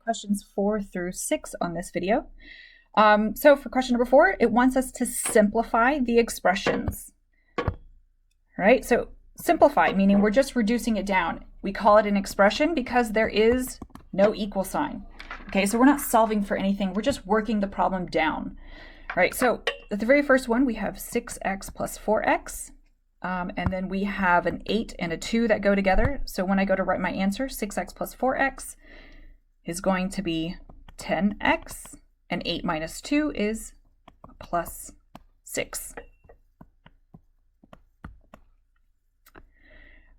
questions 4 through 6 on this video. So for question number 4, it wants us to simplify the expressions. All right, so simplify, meaning we're just reducing it down. We call it an expression because there is no equal sign. Okay, so we're not solving for anything. We're just working the problem down. All right, so at the very first one, we have 6x plus 4x. And then we have an 8 and a 2 that go together. So when I go to write my answer, 6x plus 4x is going to be 10x. And 8 minus 2 is plus 6.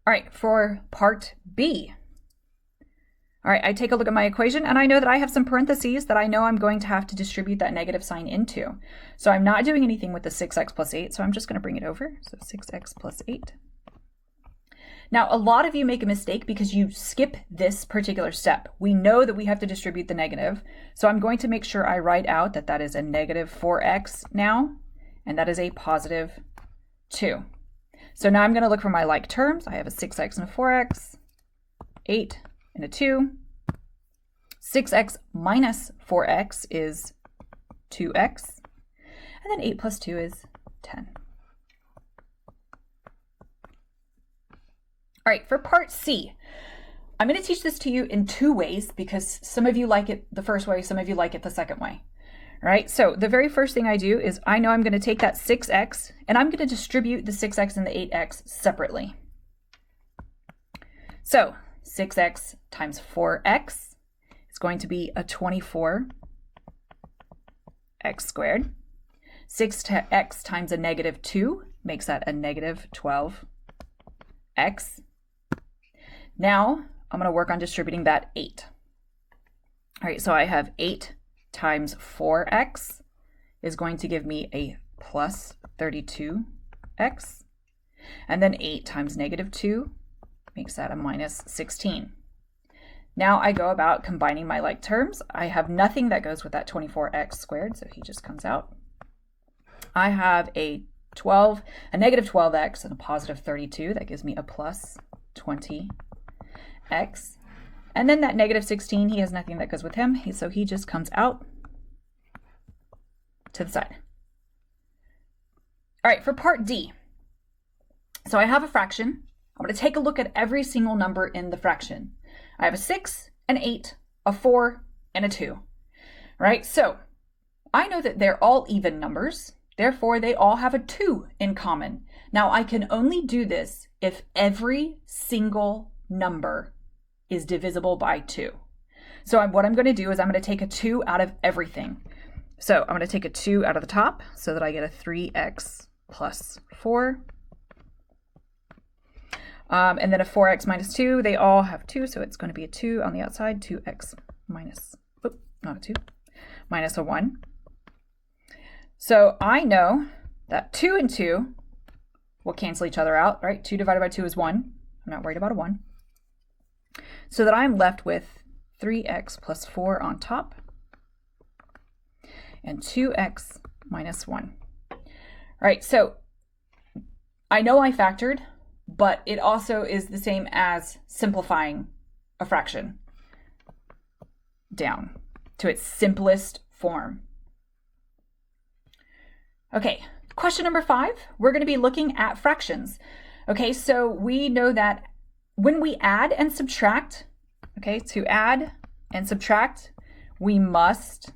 All right, for part B. All right, I take a look at my equation and I know that I have some parentheses that I know I'm going to have to distribute that negative sign into. So I'm not doing anything with the 6x plus 8, so I'm just going to bring it over. So 6x plus 8. Now, a lot of you make a mistake because you skip this particular step. We know that we have to distribute the negative, so I'm going to make sure I write out that that is a negative 4x now, and that is a positive 2. So now I'm going to look for my like terms. I have a 6x and a 4x, 8 and a 2. 6x minus 4x is 2x. And then 8 plus 2 is 10. All right, for part C, I'm going to teach this to you in 2 ways because some of you like it the first way, some of you like it the second way. All right, so the very first thing I do is I know I'm going to take that 6x and I'm going to distribute the 6x and the 8x separately. So 6x times 4x is going to be a 24x squared. 6x times a negative 2 makes that a negative 12x. Now I'm going to work on distributing that 8. All right, so I have 8 times 4x is going to give me a plus 32x. And then 8 times negative 2 makes that a minus 16. Now I go about combining my like terms. I have nothing that goes with that 24x squared, so he just comes out. I have a negative 12x and a positive 32. That gives me a plus 20x. And then that negative 16, he has nothing that goes with him, so he just comes out to the side. All right, for part D. So I have a fraction. I'm going to take a look at every single number in the fraction. I have a 6, an 8, a 4, and a 2. All right, so I know that they're all even numbers. Therefore, they all have a 2 in common. Now, I can only do this if every single number is divisible by 2. So what I'm going to do is I'm going to take a 2 out of everything. So I'm going to take a 2 out of the top so that I get a 3x plus 4. And then a 4x minus 2, they all have 2, so it's going to be a 2 on the outside, 2x minus, not a 2, minus a 1. So I know that 2 and 2 will cancel each other out, right? 2 divided by 2 is 1. I'm not worried about a 1. So that I'm left with 3x plus 4 on top and 2x minus 1. All right, so I know I factored, but it also is the same as simplifying a fraction down to its simplest form. Okay, question number 5, we're going to be looking at fractions. Okay, so we know that when we add and subtract, okay, to add and subtract, we must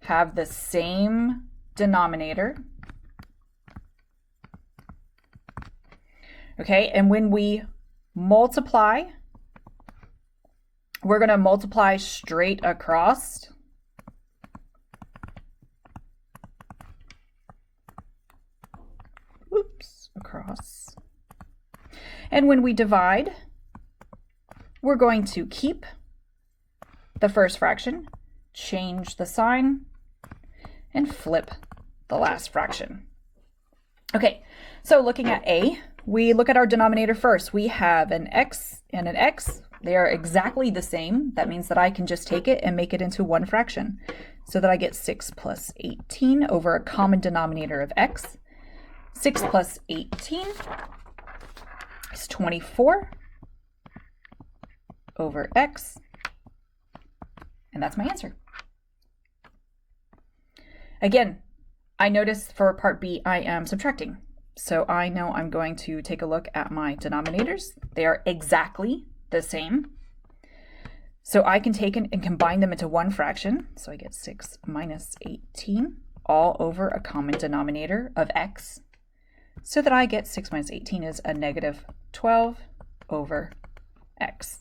have the same denominator. Okay, and when we multiply, we're going to multiply straight across. Across. And when we divide, we're going to keep the first fraction, change the sign, and flip the last fraction. Okay, so looking at A, we look at our denominator first. We have an x and an x. They are exactly the same. That means that I can just take it and make it into one fraction so that I get 6 plus 18 over a common denominator of x. 6 plus 18 is 24 over x, and that's my answer. Again, I notice for part B, I am subtracting. So I know I'm going to take a look at my denominators. They are exactly the same. So I can take and combine them into one fraction. So I get 6 minus 18 all over a common denominator of x, so that I get 6 minus 18 is a negative 12 over x.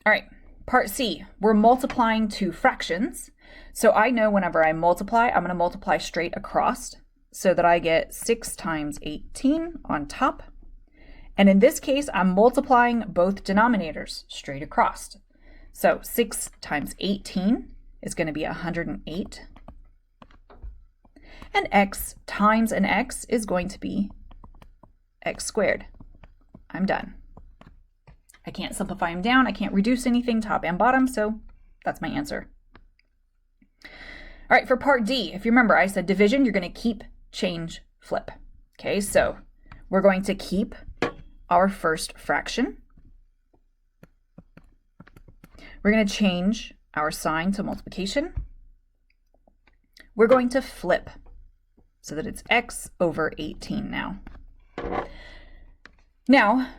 All right, part C, we're multiplying two fractions. So I know whenever I multiply, I'm going to multiply straight across so that I get 6 times 18 on top. And in this case, I'm multiplying both denominators straight across. So 6 times 18 is going to be 108. And x times an x is going to be x squared. I'm done. I can't simplify them down. I can't reduce anything top and bottom, so that's my answer. All right, for part D, if you remember, I said division, you're going to keep, change, flip. Okay, so we're going to keep our first fraction. We're going to change our sign to multiplication. We're going to flip so that it's x over 18 now. Now,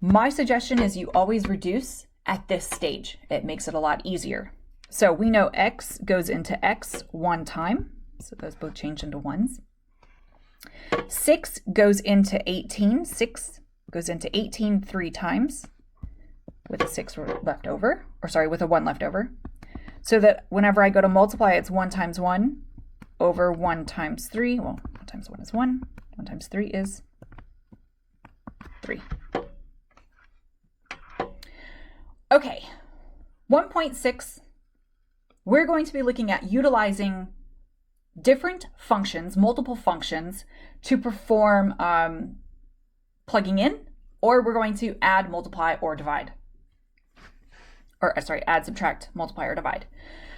my suggestion is you always reduce at this stage. It makes it a lot easier. So we know x goes into x one time, so those both change into ones. 6 goes into 18. 6 goes into 18 3 times with a 6 left over, or sorry, with a 1 left over. So that whenever I go to multiply, it's 1 times 1 over 1 times 3. Well, 1 times 1 is 1. 1 times 3 is 3. Okay, 1.6, we're going to be looking at utilizing different functions, multiple functions, to perform plugging in, or we're going to add, multiply, or divide. Or sorry, add, subtract, multiply, or divide.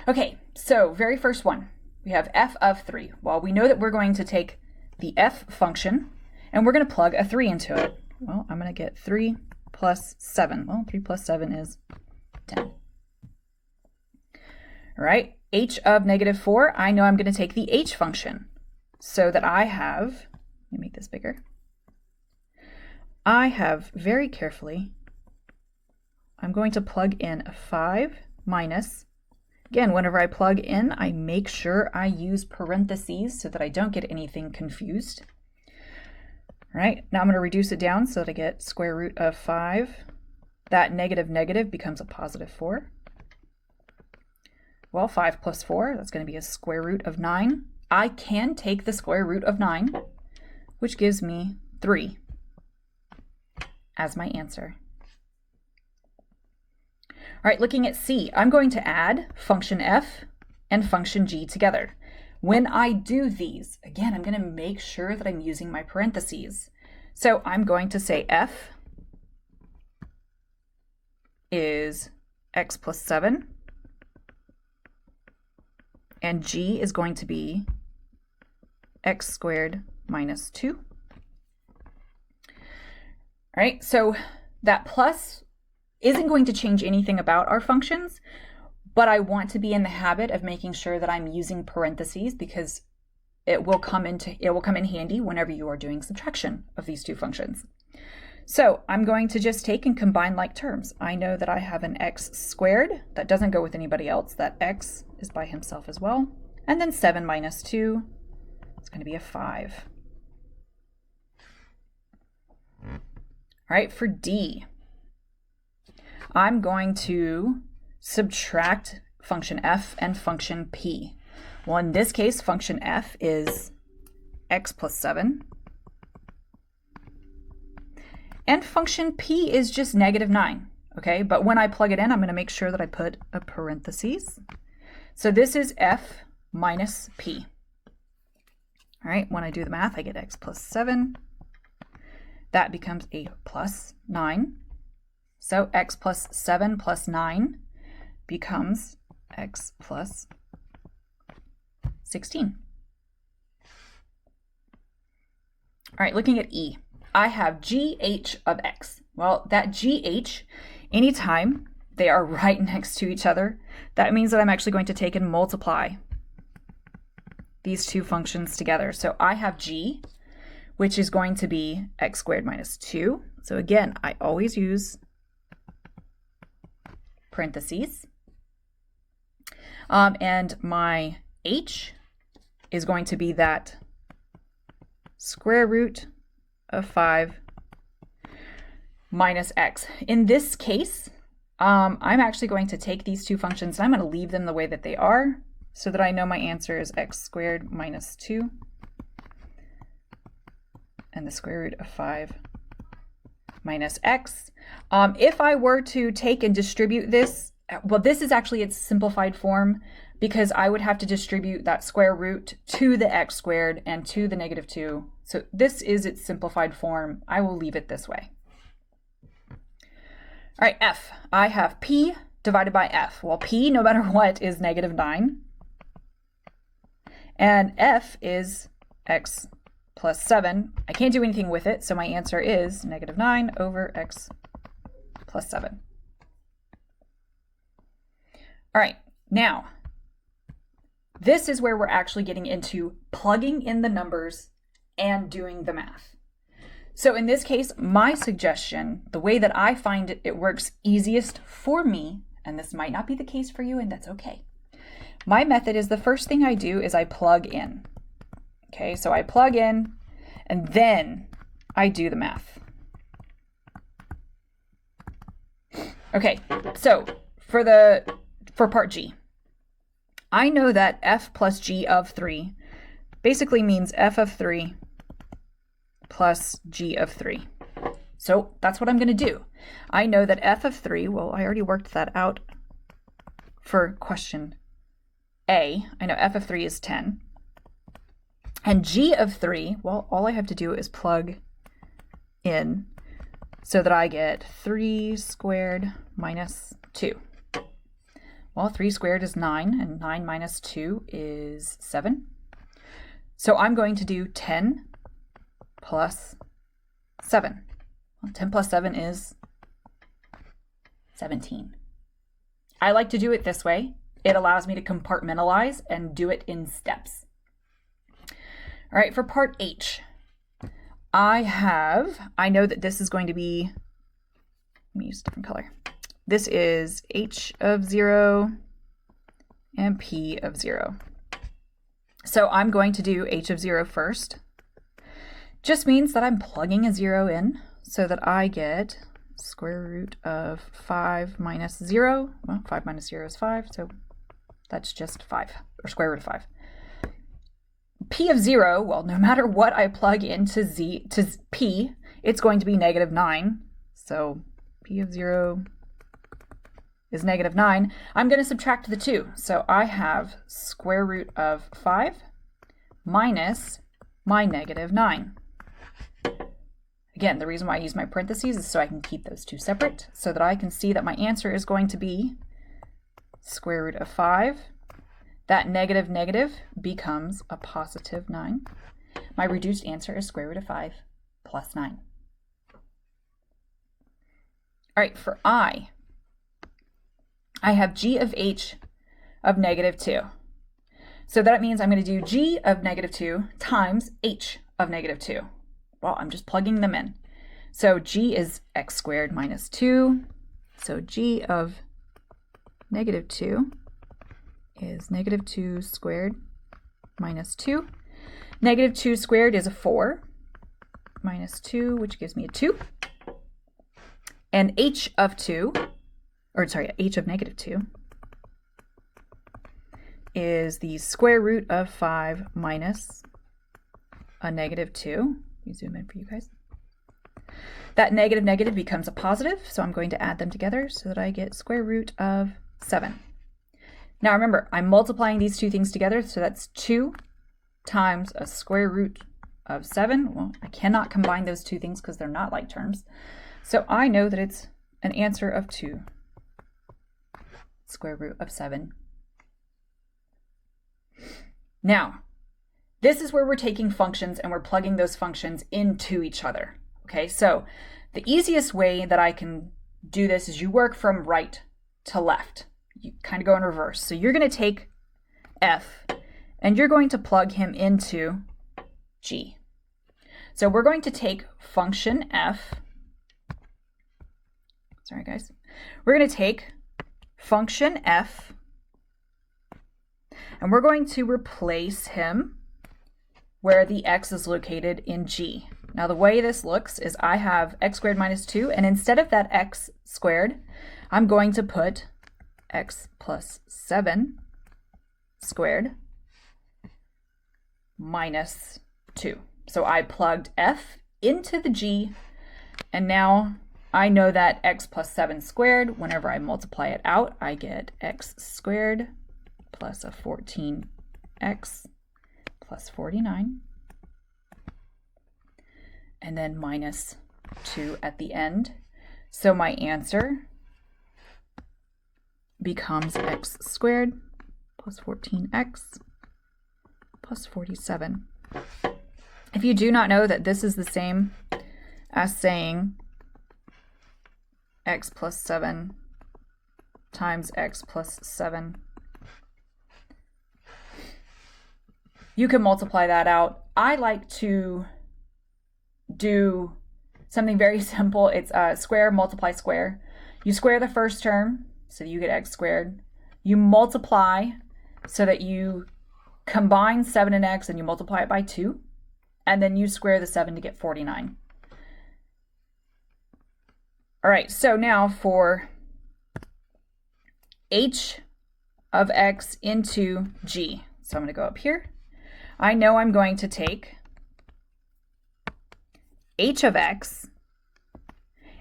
Okay, so very first one, we have f of 3. Well, we know that we're going to take the f function, and we're going to plug a 3 into it. Well, I'm going to get 3 plus 7. Well, 3 plus 7 is 10. All right, h of negative 4, I know I'm going to take the h function, so that I have, let me make this bigger. I have very carefully, I'm going to plug in a 5 minus, again, whenever I plug in, I make sure I use parentheses so that I don't get anything confused. All right, now I'm going to reduce it down so that I get square root of 5. That negative negative becomes a positive 4. Well, 5 plus 4, that's going to be a square root of 9. I can take the square root of 9, which gives me 3 as my answer. All right, looking at C, I'm going to add function f and function g together. When I do these, again, I'm going to make sure that I'm using my parentheses. So I'm going to say f is x plus 7, and g is going to be x squared minus 2. All right, so that plus isn't going to change anything about our functions, but I want to be in the habit of making sure that I'm using parentheses because it will come in handy whenever you are doing subtraction of these two functions. So I'm going to just take and combine like terms. I know that I have an x squared that doesn't go with anybody else. That x is by himself as well. And then 7 minus 2 is going to be a 5. All right, for D, I'm going to subtract function f and function p. Well, in this case, function f is x plus 7. And function p is just negative 9, okay? But when I plug it in, I'm going to make sure that I put a parentheses. So this is f minus p. All right, when I do the math, I get x plus 7. That becomes a plus 9. So x plus 7 plus 9 becomes x plus 16. All right, looking at E. I have GH of x. Well, that GH, anytime they are right next to each other, that means that I'm actually going to take and multiply these two functions together. So I have g, which is going to be x squared minus 2. So again, I always use parentheses. And my h is going to be that square root of 5 minus x. In this case, I'm actually going to take these two functions and I'm going to leave them the way that they are so that I know my answer is x squared minus 2 and the square root of 5 minus x. If I were to take and distribute this, well, this is actually its simplified form because I would have to distribute that square root to the x squared and to the negative 2. So this is its simplified form. I will leave it this way. All right, f. I have p divided by f. Well, p, no matter what, is negative 9. And f is x plus 7. I can't do anything with it, so my answer is negative 9 over x plus 7. All right, now, this is where we're actually getting into plugging in the numbers and doing the math. So in this case, my suggestion, the way that I find it works easiest for me, and this might not be the case for you, and that's okay. My method is the first thing I do is I plug in. Okay, so I plug in, and then I do the math. Okay, so for part G, I know that f plus g of 3 basically means f of 3 plus g of 3. So that's what I'm going to do. I know that f of 3, well, I already worked that out for question A. I know f of 3 is 10. And g of 3, well, all I have to do is plug in so that I get 3 squared minus 2. Well, 3 squared is 9, and 9 minus 2 is 7. So I'm going to do 10 plus 7. Well, 10 plus 7 is 17. I like to do it this way. It allows me to compartmentalize and do it in steps. All right, for part H, I know that this is going to be, let me use a different color. This is h of 0 and p of 0. So I'm going to do h of 0 first. Just means that I'm plugging a 0 in so that I get square root of 5 minus 0. Well, 5 minus 0 is 5, so that's just 5, or square root of 5. P of 0, well, no matter what I plug into p, it's going to be negative 9. So p of 0 is negative 9. I'm going to subtract the 2. So I have square root of 5 minus my negative 9. Again, the reason why I use my parentheses is so I can keep those two separate, so that I can see that my answer is going to be square root of 5. That negative becomes a positive 9. My reduced answer is square root of 5 plus 9. All right, for I have g of h of negative 2. So that means I'm going to do g of negative 2 times h of negative 2. Well, I'm just plugging them in. So g is x squared minus 2. So g of negative 2 is negative 2 squared minus 2. Negative 2 squared is a 4 minus 2, which gives me a 2. And h of negative 2 is the square root of 5 minus a negative 2. Let me zoom in for you guys. That negative becomes a positive, so I'm going to add them together so that I get square root of 7. Now remember, I'm multiplying these two things together, so that's 2 times a square root of 7. Well, I cannot combine those two things because they're not like terms. So I know that it's an answer of 2 square root of 7. Now, this is where we're taking functions and we're plugging those functions into each other. Okay, so the easiest way that I can do this is you work from right to left. You kind of go in reverse. So you're going to take f and you're going to plug him into g. So we're going to take function f. Sorry, guys. We're going to take function f and we're going to replace him where the x is located in g. Now the way this looks is I have x squared minus 2, and instead of that x squared, I'm going to put x plus 7 squared minus 2. So I plugged f into the g, and now I know that x plus 7 squared, whenever I multiply it out, I get x squared plus a 14x plus 49. And then minus 2 at the end. So my answer becomes x squared plus 14x plus 47. If you do not know that this is the same as saying x plus 7 times x plus 7, you can multiply that out. I like to do something very simple. It's square multiply square. You square the first term, so you get x squared. You multiply so that you combine 7 and x and you multiply it by 2. And then you square the 7 to get 49. All right, so now for h of x into g. So I'm going to go up here. I know I'm going to take h of x,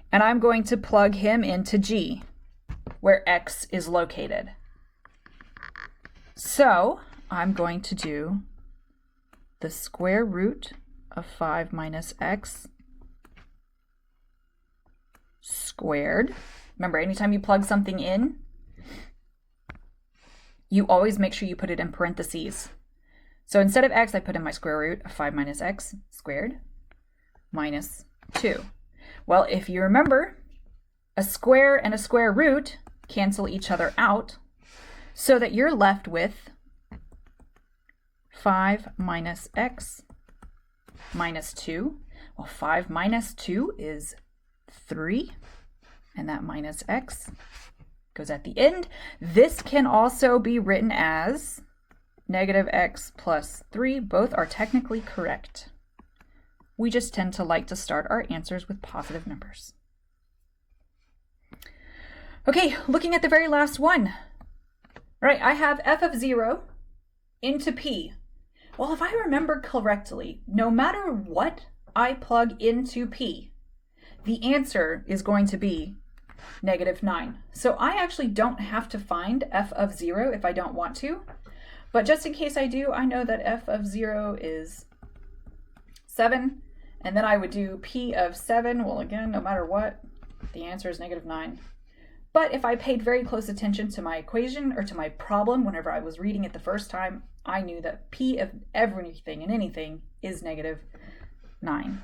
and I'm going to plug him into g, where x is located. So I'm going to do the square root of 5 minus x squared. Remember, anytime you plug something in, you always make sure you put it in parentheses. So instead of x, I put in my square root of 5 minus x squared minus 2. Well, if you remember, a square and a square root cancel each other out so that you're left with 5 minus x minus 2. Well, 5 minus 2 is 3, and that minus x goes at the end. This can also be written as negative x plus 3. Both are technically correct. We just tend to like to start our answers with positive numbers. Okay, looking at the very last one. All right, I have f of 0 into p. Well, if I remember correctly, no matter what I plug into p, the answer is going to be negative 9. So I actually don't have to find f of 0 if I don't want to. But just in case I do, I know that f of 0 is 7. And then I would do p of 7. Well, again, no matter what, the answer is negative 9. But if I paid very close attention to my equation or to my problem whenever I was reading it the first time, I knew that p of everything and anything is negative 9.